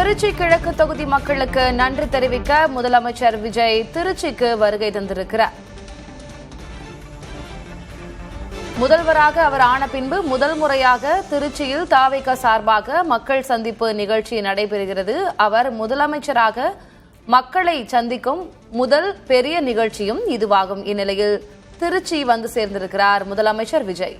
திருச்சி கிழக்கு தொகுதி மக்களுக்கு நன்றி தெரிவிக்க முதலமைச்சர் விஜய் திருச்சிக்கு வருகை தந்திருக்கிறார். முதல்வராக அவர் ஆன பின்பு முதல் முறையாக திருச்சியில் தாவேக சார்பாக மக்கள் சந்திப்பு நிகழ்ச்சி நடைபெறுகிறது. அவர் முதலமைச்சராக மக்களை சந்திக்கும் முதல் பெரிய நிகழ்ச்சியும் இதுவாகும். இந்நிலையில் திருச்சி வந்து சேர்ந்திருக்கிறார் முதலமைச்சர் விஜய்.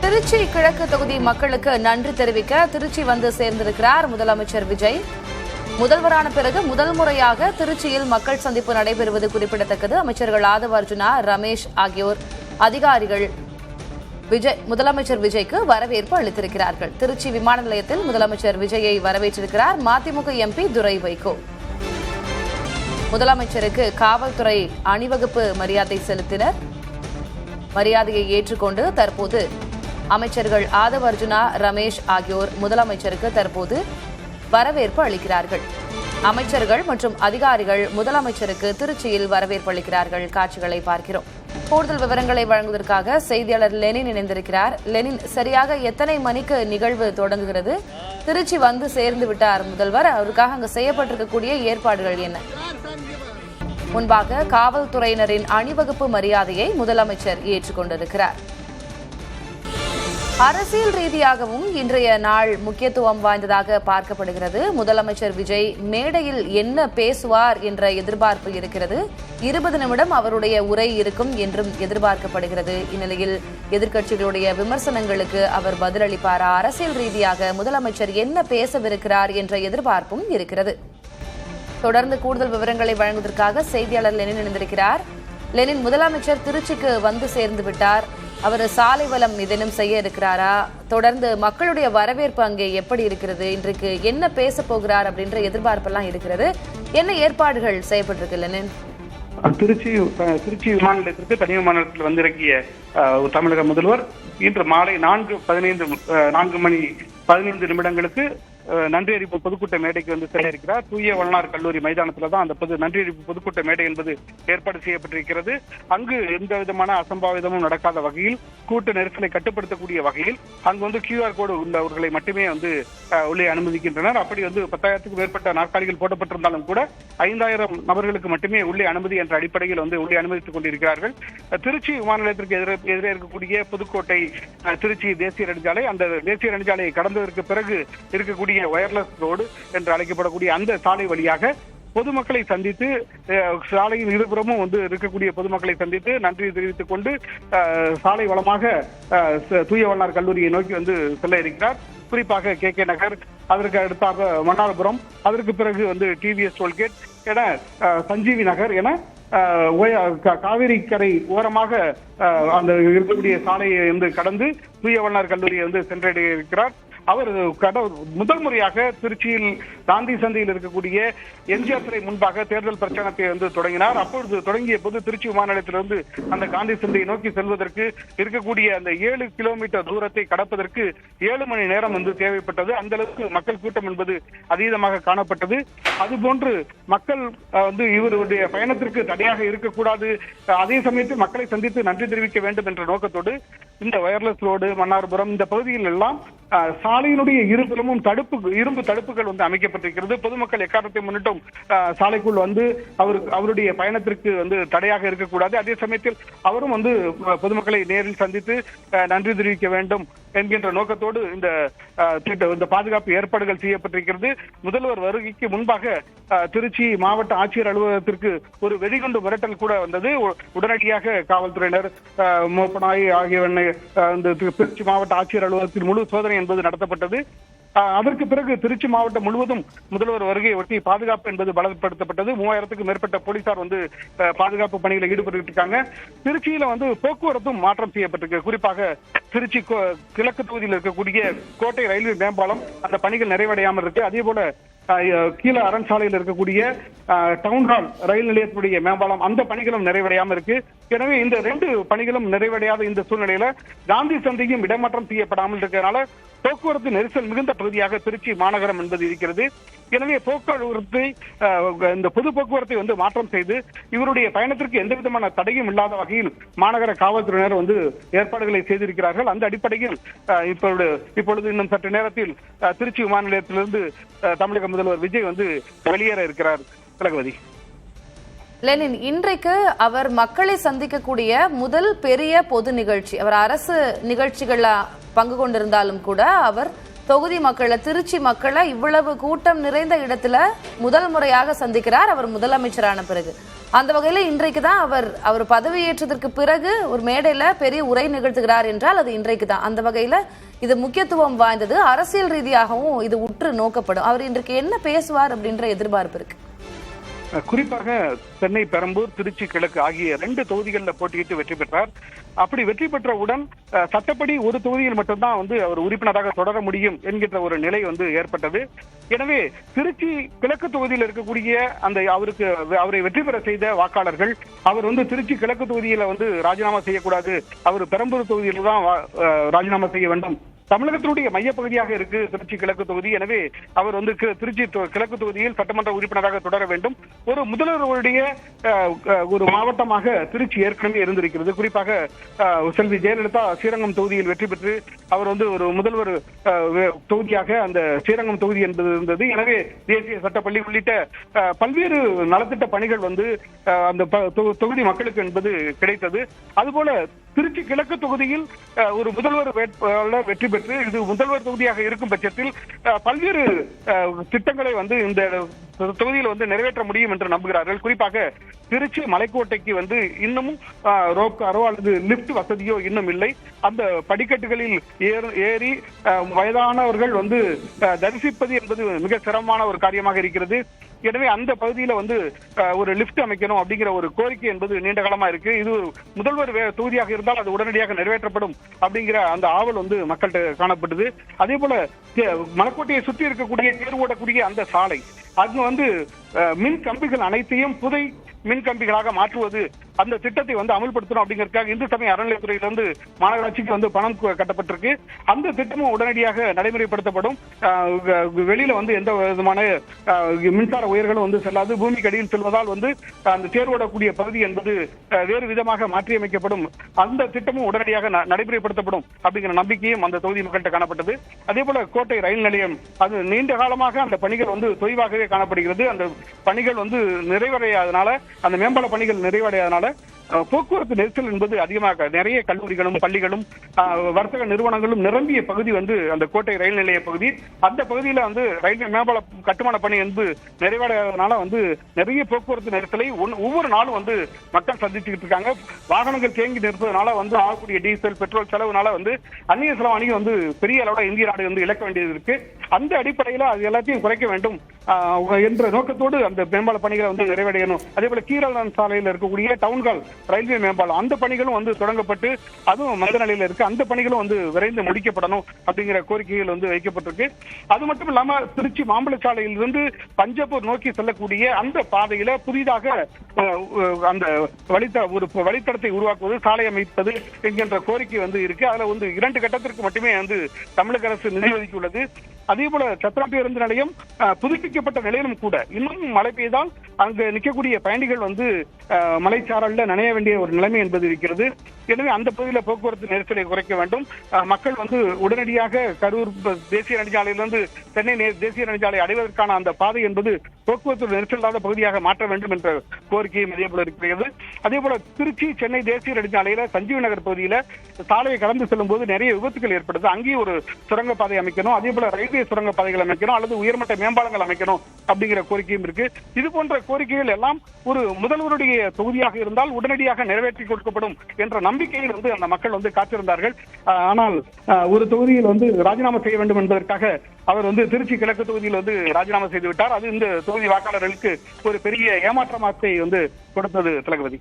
திருச்சி கிழக்கு தொகுதி மக்களுக்கு நன்றி தெரிவிக்க திருச்சி வந்து சேர்ந்திருக்கிறார் முதலமைச்சர் விஜய். முதல்வரான பிறகு முதல் முறையாக திருச்சியில் மக்கள் சந்திப்பு நடைபெறுவது குறிப்பிடத்தக்கது. அமைச்சர்கள் ஆதவ அர்ஜுனா, ரமேஷ் ஆகியோர் அதிகாரிகள் முதலமைச்சர் விஜய்க்கு வரவேற்பு அளித்திருக்கிறார்கள். திருச்சி விமான நிலையத்தில் முதலமைச்சர் விஜயை வரவேற்றிருக்கிறார் மதிமுக எம்பி துரை வைகோ. முதலமைச்சருக்கு காவல்துறை அணிவகுப்பு மரியாதை செலுத்தினர். மரியாதையை ஏற்றுக்கொண்டு தற்போது அமைச்சர்கள் ஆதவ அர்ஜுனா, ரமேஷ் ஆகியோர் முதலமைச்சருக்கு தற்போது வரவேற்பு அளிக்கிறார்கள். அமைச்சர்கள் மற்றும் அதிகாரிகள் முதலமைச்சருக்கு திருச்சியில் வரவேற்பு அளிக்கிறார்கள். காட்சிகளை பார்க்கிறோம். கூடுதல் விவரங்களை வழங்குவதற்காக செய்தியாளர் லெனின் இணைந்திருக்கிறார். லெனின், சரியாக எத்தனை மணிக்கு நிகழ்வு தொடங்குகிறது? திருச்சி வந்து சேர்ந்து விட்டார் முதல்வர். அவருக்காக அங்கு செய்யப்பட்டிருக்கக்கூடிய ஏற்பாடுகள் என்ன? முன்பாக காவல்துறையினரின் அணிவகுப்பு மரியாதையை முதலமைச்சர் ஏற்றுக்கொண்டிருக்கிறார். அரசியல் ரீதியாகவும் இன்றைய நாள் முக்கியத்துவம் வாய்ந்ததாக பார்க்கப்படுகிறது. முதலமைச்சர் விஜய் மேடையில் என்ன பேசுவார் என்ற எதிர்பார்ப்பு இருக்கிறது. 20 நிமிடம் அவருடைய உரை இருக்கும் என்றும் எதிர்பார்க்கப்படுகிறது. இந்நிலையில் எதிர்க்கட்சிகளுடைய விமர்சனங்களுக்கு அவர் பதிலளிப்பாரா? அரசியல் ரீதியாக முதலமைச்சர் என்ன பேசவிருக்கிறார் என்ற எதிர்பார்ப்பும் இருக்கிறது. தொடர்ந்து கூடுதல் விவரங்களை வழங்குவதற்காக செய்தியாளர் லெனின் இணைந்திருக்கிறார். லெனின், முதலமைச்சர் திருச்சிக்கு வந்து சேர்ந்து விட்டார். அவர் சாலை வலம் ஏதேனும் செய்ய இருக்கிறாரா? தொடர்ந்து மக்களுடைய வரவேற்பு அங்கே எப்படி இருக்கிறது? இன்றைக்கு என்ன பேச போகிறார் அப்படின்ற எதிர்பார்ப்பெல்லாம் இருக்கிறது. என்ன ஏற்பாடுகள் செய்யப்பட்டிருக்கு லெனின்? திருச்சி விமான நிலையத்திற்கு தனி விமான நிலையத்தில் வந்திறங்கிய தமிழக முதல்வர் இன்று மாலை 4:15 நன்றி அறிவிப்பு பொதுக்கூட்ட மேடைக்கு வந்து செல்ல இருக்கிறார். தூய வளனார் கல்லூரி மைதானத்துல தான் அந்த நன்றி அறிவிப்பு பொதுக்கூட்ட மேடை என்பது ஏற்பாடு செய்யப்பட்டிருக்கிறது. அங்கு எந்த விதமான அசம்பாவிதமும் நடக்காத வகையில், கூட்ட நெரிசலை கட்டுப்படுத்தக்கூடிய வகையில் அங்கு வந்து QR கோடு உள்ளவர்களை மட்டுமே வந்து உள்ளே அனுமதிக்கின்றனர். அப்படி வந்து 10,000க்கும் மேற்பட்ட நாற்காலிகள் போடப்பட்டிருந்தாலும் கூட 5,000 நபர்களுக்கு மட்டுமே உள்ளே அனுமதி என்ற அடிப்படையில் வந்து உள்ளே அனுமதித்துக் கொண்டிருக்கிறார்கள். திருச்சி விமான நிலையத்திற்கு எதிரே இருக்கக்கூடிய புதுக்கோட்டை திருச்சி தேசிய நெடுஞ்சாலை, அந்த தேசிய நெடுஞ்சாலையை கடந்ததற்கு பிறகு இருக்கக்கூடிய வயர்லெஸ் ரோடு என்று அழைக்கப்படக்கூடிய அந்த சாலை வழியாக பொதுமக்களை சந்தித்து, சாலையின் இருபுறமும் வந்து இருக்கக்கூடிய பொதுமக்களை சந்தித்து நன்றி தெரிவித்துக் கொண்டு சாலை வளமாக தூய வளனார் கல்லூரியை நோக்கி வந்து செல்ல இருக்கிறார். குறிப்பாக KK நகர், அதற்கு அடுத்தாக மன்னார்புரம், அதற்கு பிறகு வந்து TVS டோல்கேட் என சஞ்சீவி நகர் என காவிரி கரை ஓரமாக அந்த இருக்கக்கூடிய சாலையை வந்து கடந்து தூய வளனார் கல்லூரியை வந்து சென்றடைய இருக்கிறார். அவர் முதல் முறையாக திருச்சியில் காந்தி சந்தையில் இருக்கக்கூடிய எம்ஜிஆர் சிலை முன்பாக தேர்தல் பிரச்சாரத்தை வந்து தொடங்கினார். அப்பொழுது தொடங்கிய போது திருச்சி விமான நிலையத்திலிருந்து அந்த காந்தி சந்தையை நோக்கி செல்வதற்கு இருக்கக்கூடிய அந்த 7 கிலோமீட்டர் தூரத்தை கடப்பதற்கு 7 மணி நேரம் வந்து தேவைப்பட்டது. அந்த அளவுக்கு மக்கள் கூட்டம் என்பது அதீதமாக காணப்பட்டது. அதுபோன்று மக்கள் வந்து இவருடைய பயணத்திற்கு தடையாக இருக்கக்கூடாது, அதே சமயத்தில் மக்களை சந்தித்து நன்றி தெரிவிக்க வேண்டும் என்ற நோக்கத்தோடு இந்த வயர்லெஸ் ரோடு, மன்னார்புரம் இந்த பகுதியில் எல்லாம் சாலையினுடைய இருபுறமும் இரும்பு தடுப்புகள் வந்து அமைக்கப்பட்டிருக்கிறது. பொதுமக்கள் எக்காரணத்தை முன்னிட்டும் சாலைக்குள் வந்து அவருடைய பயணத்திற்கு வந்து தடையாக இருக்கக்கூடாது. அதே சமயத்தில் அவரும் வந்து பொதுமக்களை நேரில் சந்தித்து நன்றி தெரிவிக்க வேண்டும் என்கின்ற நோக்கத்தோடு இந்த பாதுகாப்பு ஏற்பாடுகள் செய்யப்பட்டிருக்கிறது. முதல்வர் வருகைக்கு முன்பாக திருச்சி மாவட்ட ஆட்சியர் அலுவலகத்திற்கு ஒரு வெடிகுண்டு மிரட்டல் கூட வந்தது. உடனடியாக காவல்துறையினர், மோப்பனாய் ஆகியவனை திருச்சி மாவட்ட ஆட்சியர் அலுவலகத்தில் முழு சோதனை என்பது நடத்தப்பட்டது. அதற்கு பிறகு திருச்சி மாவட்டம் முழுவதும் முதல்வர் வருகையை ஒட்டி பாதுகாப்பு என்பது பலப்படுத்தப்பட்டது. 3000க்கும் மேற்பட்ட போலீசார் பாதுகாப்பு பணிகளில் ஈடுபட்டு இருக்காங்க. திருச்சியில போக்குவரத்தும் மாற்றம் செய்யப்பட்டிருக்கு. குறிப்பாக திருச்சி கிழக்கு தொகுதியில் இருக்கக்கூடிய கோட்டை ரயில்வே மேம்பாலம் அந்த பணிகள் நிறைவடையாமல் இருக்கு. அதே போல கீழ அரண் சாலையில் இருக்கக்கூடிய டவுன்ஹால் ரயில் நிலையத்துடைய மேம்பாலம் அந்த பணிகளும் நிறைவடையாம இருக்கு. எனவே இந்த 2 பணிகளும் நிறைவடையாத இந்த சூழ்நிலையில காந்தி சந்தையும் இடமாற்றம் செய்யப்படாமல் இருக்கிறதுனால போக்குவரத்து நெரிசல் மிகுந்த பகுதியாக திருச்சி மாநகரம் என்பது இருக்கிறது. எனவே போக்குவரத்தை இந்த பொது போக்குவரத்தை மாற்றம் செய்து இவருடைய பயணத்திற்கு எந்த விதமான தடையும் இல்லாத வகையில் மாநகர காவல்துறையினர் ஏற்பாடுகளை செய்திருக்கிறார்கள். அந்த அடிப்படையில் இப்பொழுது இன்னும் சற்று நேரத்தில் திருச்சி விமான நிலையத்திலிருந்து தமிழக முதல்வர் விஜய் வெளியேற இருக்கிறார். திலகவதி, லெனின், இன்றைக்கு அவர் மக்களை சந்திக்கக்கூடிய முதல் பெரிய பொது நிகழ்ச்சி. அவர் அரசு நிகழ்ச்சிகள்ல பங்கு கொண்டிருந்தாலும் கூட அவர் தொகுதி மக்களை, திருச்சி மக்களை இவ்வளவு கூட்டம் நிறைந்த இடத்துல முதல் முறையாக சந்திக்கிறார் அவர் முதலமைச்சரான பிறகு. அந்த வகையில இன்றைக்கு தான் அவர் பதவியேற்றதற்கு பிறகு ஒரு மேடையில பெரிய உரை நிகழ்த்துகிறார் என்றால் அது இன்றைக்கு தான். அந்த வகையில இது முக்கியத்துவம் வாய்ந்தது. அரசியல் ரீதியாகவும் இது உற்று நோக்கப்படும். அவர் இன்றைக்கு என்ன பேசுவார் அப்படின்ற எதிர்பார்ப்பு இருக்கு. குறிப்பாக சென்னை, பெரம்பூர், திருச்சி கிழக்கு ஆகிய 2 தொகுதிகளில் போட்டியிட்டு வெற்றி பெற்றார். அப்படி வெற்றி பெற்றவுடன் சட்டப்படி ஒரு தொகுதியில் மட்டும்தான் அவர் உறுப்பினராக தொடர முடியும் என்கின்ற ஒரு நிலை ஏற்பட்டது. எனவே திருச்சி கிழக்கு தொகுதியில் இருக்கக்கூடிய அவரை வெற்றி பெற செய்த வாக்காளர்கள் அவர் திருச்சி கிழக்கு தொகுதியில ராஜினாமா செய்யக்கூடாது, அவர் பெரம்பூர் தொகுதியில் தான் ராஜினாமா செய்ய வேண்டும். தமிழகத்தினுடைய மையப்பகுதியாக இருக்கு திருச்சி கிழக்கு தொகுதி. எனவே அவர் திருச்சி கிழக்கு தொகுதியில் சட்டமன்ற உறுப்பினராக தொடர வேண்டும். ஒரு முதல்வருடைய ஒரு மாவட்டமாக திருச்சி ஏற்கனவே இருந்திருக்கிறது. குறிப்பாக செல்வி ஜெயலலிதா ஸ்ரீரங்கம் தொகுதியில் வெற்றி பெற்று அவர் ஒரு முதல்வர் தொகுதியாக அந்த ஸ்ரீரங்கம் தொகுதி என்பது இருந்தது. எனவே தேசிய சட்டப்பள்ளி உள்ளிட்ட பல்வேறு நலத்திட்ட பணிகள் அந்த தொகுதி மக்களுக்கு என்பது கிடைத்தது. அதுபோல திருச்சி கிழக்கு தொகுதியில் ஒரு முதல்வர் வேட்பாளர் வெற்றி பெற்று இது முதல்வர் தொகுதியாக இருக்கும் பட்சத்தில் பல்வேறு திட்டங்களை இந்த தொகுதியில் நிறைவேற்ற முடியும் என்று நம்புகிறார்கள். குறிப்பாக திருச்சி மலைக்கோட்டைக்கு இன்னமும் ரோப் காரோ அல்லது லிப்ட் வசதியோ இன்னும் இல்லை. அந்த படிக்கட்டுகளில் ஏறி வயதானவர்கள் தரிசிப்பது என்பது மிக சிரமமான ஒரு காரியமாக இருக்கிறது. எனவே அந்த பகுதியில ஒரு லிப்ட் அமைக்கணும் அப்படிங்கிற ஒரு கோரிக்கை என்பது நீண்ட காலமா இருக்கு. இது முதல்வர் தொகுதியாக இருந்தால் அது உடனடியாக நிறைவேற்றப்படும் அப்படிங்கிற அந்த ஆவல் மக்கள்கிட்ட காணப்பட்டது. அதே போல மலைக்கோட்டையை சுற்றி இருக்கக்கூடிய தேர் ஓடக்கூடிய அந்த சாலை அங்கு மின் கம்பிகள் அனைத்தையும் புதை மின் கம்பிகளாக மாற்றுவது அந்த திட்டத்தை அமல்படுத்தணும் அப்படிங்கிறதுக்காக இந்து சமய அறநிலையத்துறையிலிருந்து மாநகராட்சிக்கு பணம் கட்டப்பட்டிருக்கு. அந்த திட்டமும் உடனடியாக நடைமுறைப்படுத்தப்படும். வெளியில எந்த விதமான மின்சார உயர்களும் செல்லாது. பூமிக்கு அடியில் செல்வதால் அந்த தேர்வோடக்கூடிய பகுதி என்பது வேறு விதமாக மாற்றியமைக்கப்படும். அந்த திட்டமும் உடனடியாக நடைமுறைப்படுத்தப்படும் அப்படிங்கிற நம்பிக்கையும் அந்த தொகுதி மக்கள்கிட்ட காணப்பட்டது. அதே போல கோட்டை ரயில் நிலையம் அது நீண்ட காலமாக அந்த பணிகள் தொய்வாகவே காணப்படுகிறது. அந்த பணிகள் நிறைவடையாதனால, அந்த மேம்பால பணிகள் நிறைவடையாதனால போக்குவரத்து நெரிசல் என்பது அதிகமாக நிறைய கல்லூரிகளும் பள்ளிகளும் வர்த்தக நிறுவனங்களும் நிரம்பிய பகுதி அந்த கோட்டை ரயில் நிலைய பகுதி. அந்த பகுதியில ரயில்வே மேம்பால கட்டுமான பணி என்பது நிறைவடையாதனால நிறைய போக்குவரத்து நெரிசலை ஒவ்வொரு நாளும் மக்கள் சந்திச்சுக்கிட்டு இருக்காங்க. வாகனங்கள் தேங்கி நிற்பதனால ஆகக்கூடிய டீசல் பெட்ரோல் செலவுனால அந்நிய செலவு பெரிய அளவுல இந்திய நாடு இழக்க வேண்டியது இருக்கு. அந்த அடிப்படையில அது எல்லாத்தையும் குறைக்க வேண்டும் என்ற நோக்கத்தோடு அந்த மேம்பால பணிகளை நிறைவடையணும். அதே போல கீரல் சாலையில் இருக்கக்கூடிய டவுன்ஹால் ரயில்வே மேம்பாலம் அந்த பணிகளும் தொடங்கப்பட்டு அதுவும் மந்த நிலையில இருக்கு. அந்த பணிகளும் விரைந்து முடிக்கப்படணும் அப்படிங்கிற கோரிக்கைகள் வைக்கப்பட்டிருக்கு. அது மட்டும் இல்லாம திருச்சி மாம்பழச்சாலையிலிருந்து பஞ்சப்பூர் நோக்கி செல்லக்கூடிய அந்த பாதையில புதிதாக அந்த ஒரு வழித்தடத்தை உருவாக்குவது, சாலை அமைப்பது என்கின்ற கோரிக்கை இருக்கு. அதுல 2 கட்டத்திற்கு மட்டுமே தமிழக அரசு நிதி ஒதுக்கியுள்ளது. அதே போல சத்திரம் பேருந்து நிலையம் புதுப்பிக்கப்பட்ட நிலையிலும் கூட இன்னும் மழை பெய்தால் அங்கு நிற்கக்கூடிய பயணிகள் மலைச்சாரல்ல நனைய வேண்டிய ஒரு நிலைமை என்பது இருக்கிறது. எனவே அந்த பகுதியில் போக்குவரத்து நெரிசலை குறைக்க வேண்டும். மக்கள் உடனடியாக கரூர் தேசிய நெடுஞ்சாலையிலிருந்து சென்னை தேசிய நெடுஞ்சாலை அடைவதற்கான அந்த பாதை என்பது போக்குவரத்து நெரிசல் இல்லாத பகுதியாக மாற்ற வேண்டும் என்ற கோரிக்கையும் அதே போல இருக்கிறது. அதே போல திருச்சி சென்னை தேசிய நெடுஞ்சாலையில சஞ்சீவி நகர் பகுதியில சாலையை கடந்து செல்லும் போது நிறைய விபத்துகள் ஏற்படுது. அங்கேயும் ஒரு சுரங்கப்பாதை அமைக்கணும், அதே போல ரயில்வே சுரங்கப்பாதைகள் அமைக்கணும் அல்லது உயர்மட்ட மேம்பாலங்கள் அமைக்கணும் அப்படிங்கிற கோரிக்கையும் இருக்கு. இது போன்ற கோரிக்கைகள் எல்லாம் ஒரு முதல்வருடைய தொகுதியாக இருந்தால் உடனடியாக நிறைவேற்றி கொடுக்கப்படும் என்ற நம்பிக்கையில் அந்த மக்கள் காத்திருந்தார்கள். ஆனால் ஒரு தொகுதியில் ராஜினாமா செய்ய வேண்டும் என்பதற்காக அவர் திருச்சி கிழக்கு தொகுதியில் ராஜினாமா செய்து விட்டார். அது இந்த தொகுதி வாக்காளர்களுக்கு ஒரு பெரிய ஏமாற்றத்தை கொடுத்தது திலகவதி.